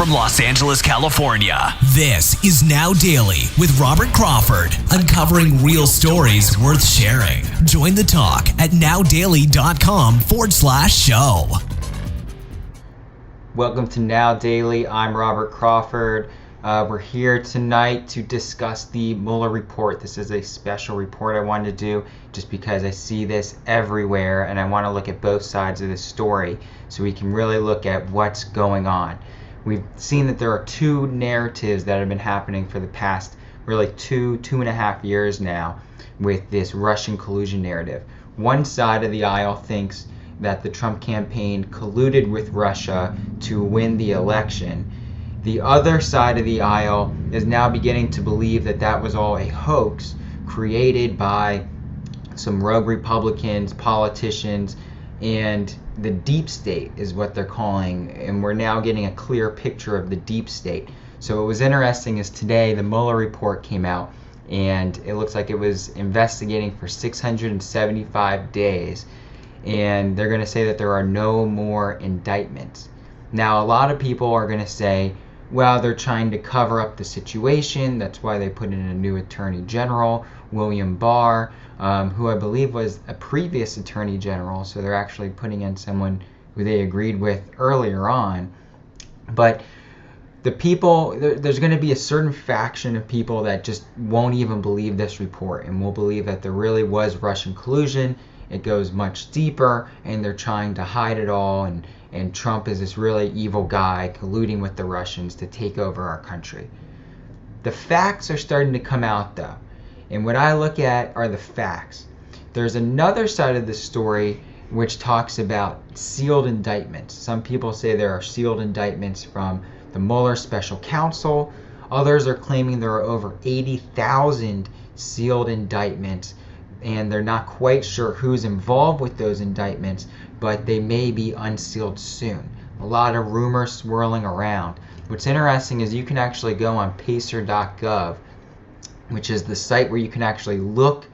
from Los Angeles, California. This is Now Daily with Robert Crawford, uncovering real stories worth sharing. Join the talk at nowdaily.com/show. Welcome to Now Daily. I'm Robert Crawford. We're here tonight to discuss the Mueller Report. This is a special report I wanted to do just because I see this everywhere and I want to look at both sides of the story so we can really look at what's going on. We've seen that there are two narratives that have been happening for the past really two and a half years now with this Russian collusion narrative. One side of the aisle thinks that the Trump campaign colluded with Russia to win the election. The other side of the aisle is now beginning to believe that that was all a hoax created by some rogue Republicans, politicians, and the deep state is what they're calling, and we're now getting a clear picture of the deep state. So what was interesting is today the Mueller Report came out, and it looks like it was investigating for 675 days, and they're going to say that there are no more indictments. Now, a lot of people are going to say, well, they're trying to cover up the situation. That's why they put in a new Attorney General, William Barr, who I believe was a previous Attorney General. So they're actually putting in someone who they agreed with earlier on. But the people, there's going to be a certain faction of people that just won't even believe this report and will believe that there really was Russian collusion. It goes much deeper, and they're trying to hide it all, and Trump is this really evil guy colluding with the Russians to take over our country. The facts are starting to come out, though, and what I look at are the facts. There's another side of the story which talks about sealed indictments. Some people say there are sealed indictments from the Mueller special counsel. Others are claiming there are over 80,000 sealed indictments, and they're not quite sure who's involved with those indictments, but they may be unsealed soon. A lot of rumors swirling around. What's interesting is you can actually go on pacer.gov, which is the site where you can actually look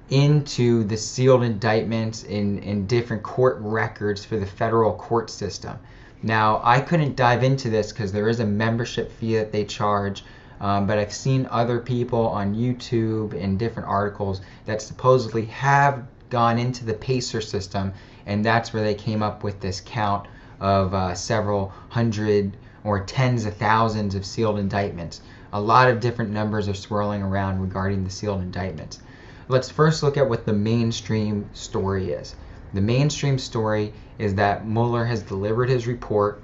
into the sealed indictments in different court records for the federal court system. Now, I couldn't dive into this because there is a membership fee that they charge, but I've seen other people on YouTube and different articles that supposedly have gone into the PACER system, and that's where they came up with this count of several hundred or tens of thousands of sealed indictments. A lot of different numbers are swirling around regarding the sealed indictments. Let's first look at what the mainstream story is. The mainstream story is that Mueller has delivered his report,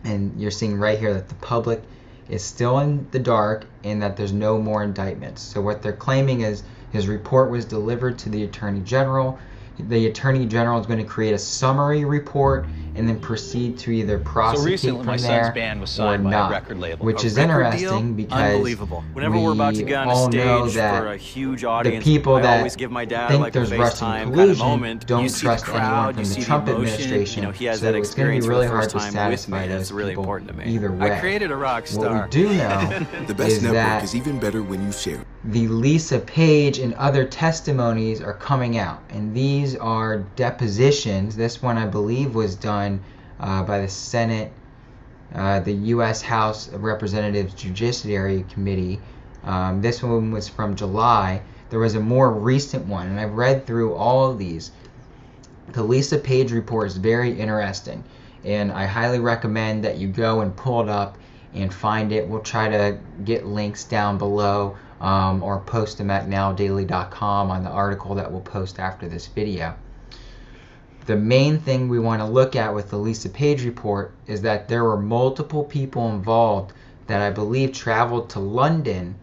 and you're seeing right here that the public is still in the dark and that there's no more indictments. So what they're claiming is his report was delivered to the Attorney General. The Attorney General is going to create a summary report and then proceed to either prosecute from my there son's band was or signed by a not, record label. which is record interesting deal? because Unbelievable. Whenever we we're about to get on a all know stage that for a huge audience, the people I that always give my dad think like a there's Russian FaceTime collusion kind of moment. don't You see trust the crowd, anyone you from the see Trump the emotion. administration. You know, he has So that it's going to experience be really for the hard first to time with satisfy me. those That's really people important to me. either way. I created a rock star. What we do know The best is network that is even better when you share. the Lisa Page and other testimonies are coming out, and these are depositions. This one I believe was done by the Senate, the U.S. House of Representatives Judiciary Committee. This one was from July. There was a more recent one, and I've read through all of these. The Lisa Page report is very interesting, and I highly recommend that you go and pull it up and find it. We'll try to get links down below or post them at nowdaily.com on the article that we'll post after this video. The main thing we want to look at with the Lisa Page report is that there were multiple people involved that I believe traveled to London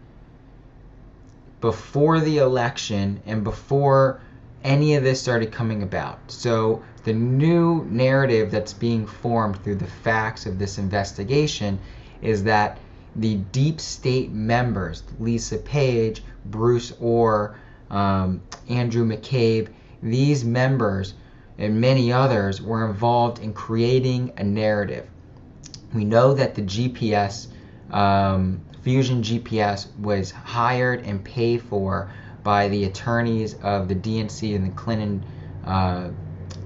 before the election and before any of this started coming about. So the new narrative that's being formed through the facts of this investigation is that the deep state members, Lisa Page, Bruce Orr, Andrew McCabe, these members and many others were involved in creating a narrative. We know that the GPS, Fusion GPS, was hired and paid for by the attorneys of the DNC and the Clinton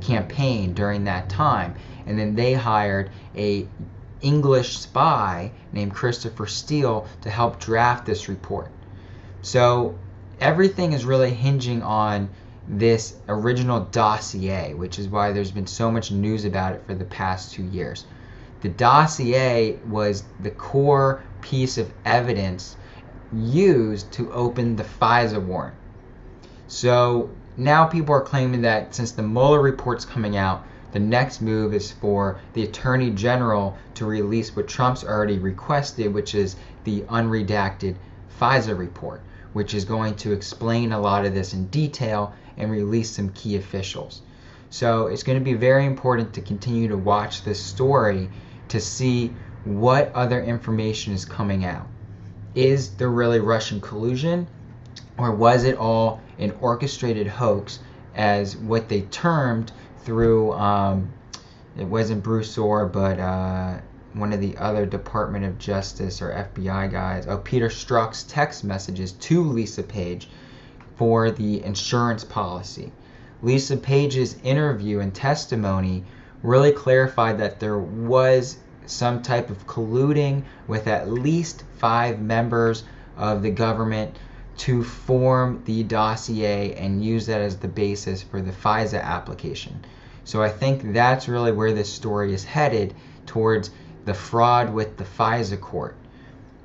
campaign during that time. And then they hired a English spy named Christopher Steele to help draft this report. So everything is really hinging on this original dossier, which is why there's been so much news about it for the past 2 years. The dossier was the core piece of evidence used to open the FISA warrant. So now people are claiming that since the Mueller report's coming out, the next move is for the Attorney General to release what Trump's already requested, which is the unredacted FISA report, which is going to explain a lot of this in detail and release some key officials. So it's going to be very important to continue to watch this story to see what other information is coming out. Is there really Russian collusion, or was it all an orchestrated hoax, as what they termed through, it wasn't Bruce Orr, but one of the other Department of Justice or FBI guys, Peter Strzok's text messages to Lisa Page for the insurance policy. Lisa Page's interview and testimony really clarified that there was some type of colluding with at least 5 members of the government to form the dossier and use that as the basis for the FISA application. So I think that's really where this story is headed, towards the fraud with the FISA court.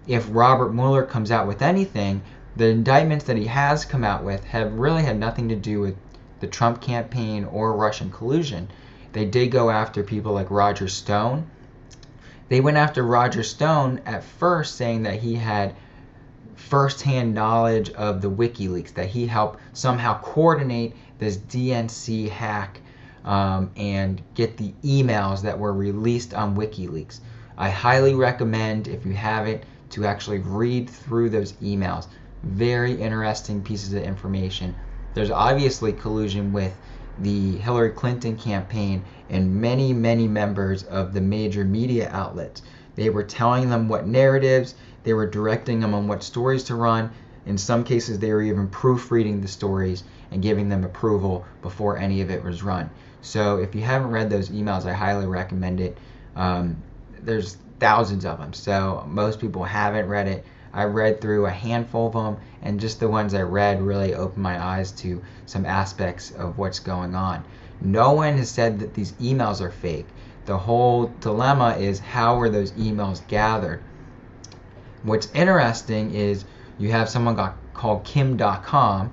If Robert Mueller comes out with anything, the indictments that he has come out with have really had nothing to do with the Trump campaign or Russian collusion. They did go after people like Roger Stone. They went after Roger Stone at first, saying that he had first-hand knowledge of the WikiLeaks, that he helped somehow coordinate this DNC hack and get the emails that were released on WikiLeaks. I highly recommend, if you haven't, to actually read through those emails. Very interesting pieces of information. There's obviously collusion with the Hillary Clinton campaign and many, many members of the major media outlets. They were telling them what narratives, they were directing them on what stories to run. In some cases, they were even proofreading the stories and giving them approval before any of it was run. So if you haven't read those emails, I highly recommend it. There's thousands of them, so most people haven't read it. I read through a handful of them, and just the ones I read really opened my eyes to some aspects of what's going on. No one has said that these emails are fake. The whole dilemma is, how were those emails gathered? What's interesting is you have someone called Kim.com.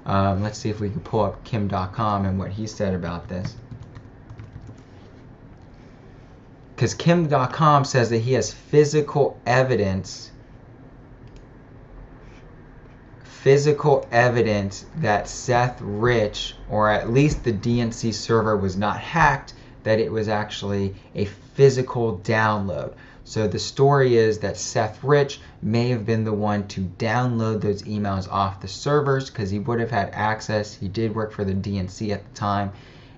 Let's see if we can pull up Kim.com and what he said about this. Because Kim.com says that he has physical evidence that Seth Rich, or at least the DNC server, was not hacked, that it was actually a physical download. So the story is that Seth Rich may have been the one to download those emails off the servers, because he would have had access. He did work for the DNC at the time,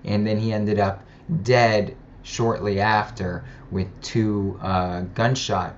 and then he ended up dead shortly after with 2 gunshot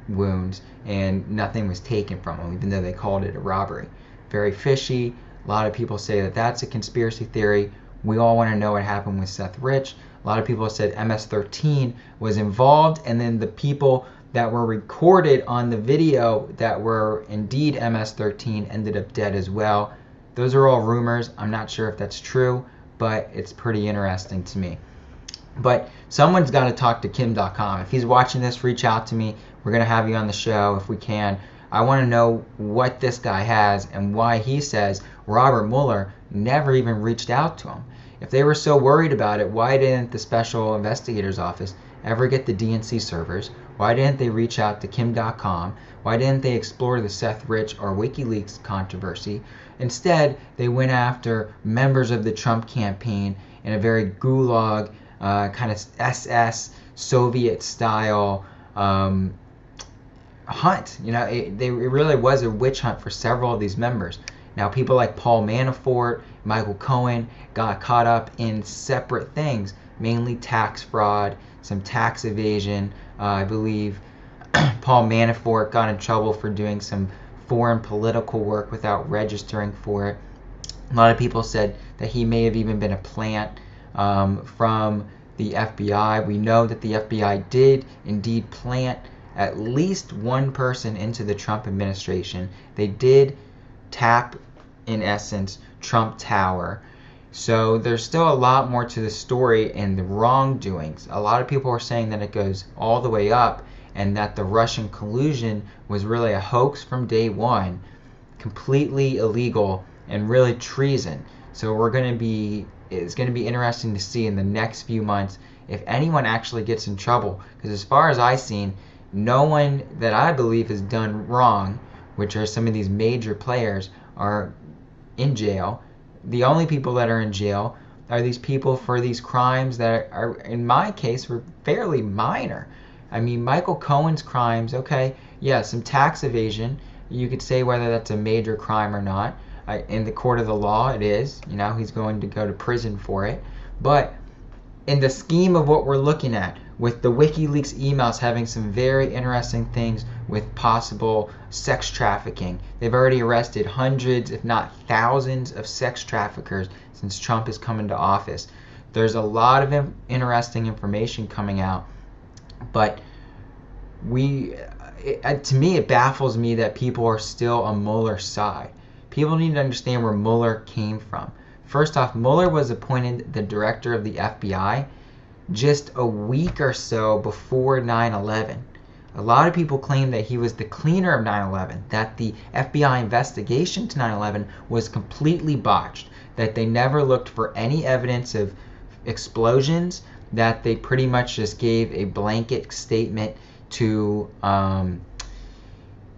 wounds, and nothing was taken from him, even though they called it a robbery. Very fishy. A lot of people say that that's a conspiracy theory. We all want to know what happened with Seth Rich. A lot of people said MS-13 was involved, and then the people that were recorded on the video that were indeed MS-13 ended up dead as well. Those are all rumors. I'm not sure if that's true, but it's pretty interesting to me. But someone's got to talk to Kim.com. If he's watching this, reach out to me. We're going to have you on the show if we can. I want to know what this guy has and why he says Robert Mueller never even reached out to him. If they were so worried about it, why didn't the Special Investigator's Office ever get the DNC servers? Why didn't they reach out to Kim.com? Why didn't they explore the Seth Rich or WikiLeaks controversy? Instead, they went after members of the Trump campaign in a very gulag, kind of SS, Soviet-style hunt. You know, it really was a witch hunt for several of these members. Now, people like Paul Manafort, Michael Cohen got caught up in separate things, mainly tax fraud, some tax evasion. I believe Paul Manafort got in trouble for doing some foreign political work without registering for it. A lot of people said that he may have even been a plant from the FBI. We know that the FBI did indeed plant at least one person into the Trump administration. They did tap, in essence, Trump Tower. So there's still a lot more to the story and the wrongdoings. A lot of people are saying that it goes all the way up and that the Russian collusion was really a hoax from day one, completely illegal and really treason. So it's going to be interesting to see in the next few months if anyone actually gets in trouble. Because as far as I've seen, no one that I believe has done wrong, which are some of these major players, are in jail. The only people that are in jail are these people for these crimes that are, in my case, were fairly minor. I mean, Michael Cohen's crimes, okay, yeah, some tax evasion. You could say whether that's a major crime or not. In the court of the law, it is. You know, he's going to go to prison for it. But in the scheme of what we're looking at, with the WikiLeaks emails having some very interesting things with possible sex trafficking. They've already arrested hundreds, if not thousands, of sex traffickers since Trump has come into office. There's a lot of interesting information coming out, but to me, it baffles me that people are still on Mueller's side. People need to understand where Mueller came from. First off, Mueller was appointed the director of the FBI just a week or so before 9/11. A lot of people claim that he was the cleaner of 9/11, that the FBI investigation to 9/11 was completely botched, that they never looked for any evidence of explosions, that they pretty much just gave a blanket statement to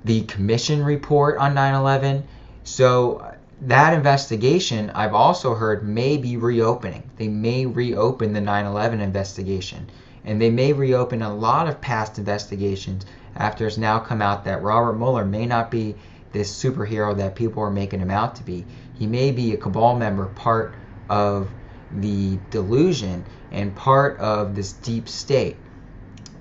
the commission report on 9/11. So that investigation, I've also heard, may be reopening. They may reopen the 9/11 investigation. And they may reopen a lot of past investigations after it's now come out that Robert Mueller may not be this superhero that people are making him out to be. He may be a cabal member, part of the delusion and part of this deep state.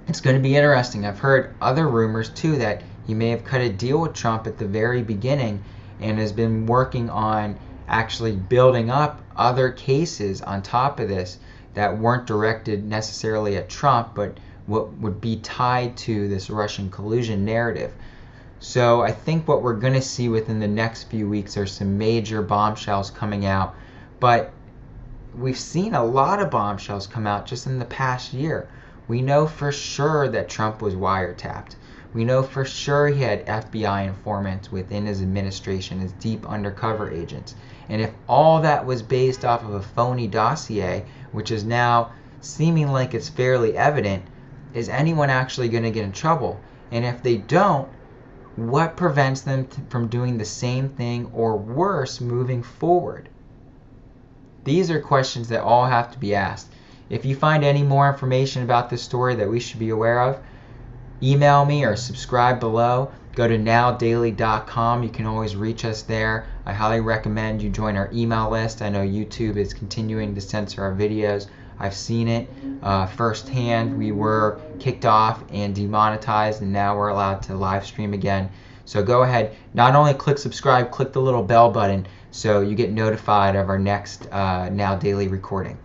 It's going to be interesting. I've heard other rumors too that he may have cut a deal with Trump at the very beginning and has been working on actually building up other cases on top of this that weren't directed necessarily at Trump, but what would be tied to this Russian collusion narrative. So I think what we're going to see within the next few weeks are some major bombshells coming out. But we've seen a lot of bombshells come out just in the past year. We know for sure that Trump was wiretapped. We know for sure he had FBI informants within his administration, his deep undercover agents. And if all that was based off of a phony dossier, which is now seeming like it's fairly evident, is anyone actually going to get in trouble? And if they don't, what prevents them from doing the same thing or worse moving forward? These are questions that all have to be asked. If you find any more information about this story that we should be aware of, email me or subscribe below. Go to nowdaily.com. You can always reach us there. I highly recommend you join our email list. I know YouTube is continuing to censor our videos. I've seen it firsthand. We were kicked off and demonetized, and now we're allowed to live stream again. So go ahead, not only click subscribe, click the little bell button so you get notified of our next Now Daily recording.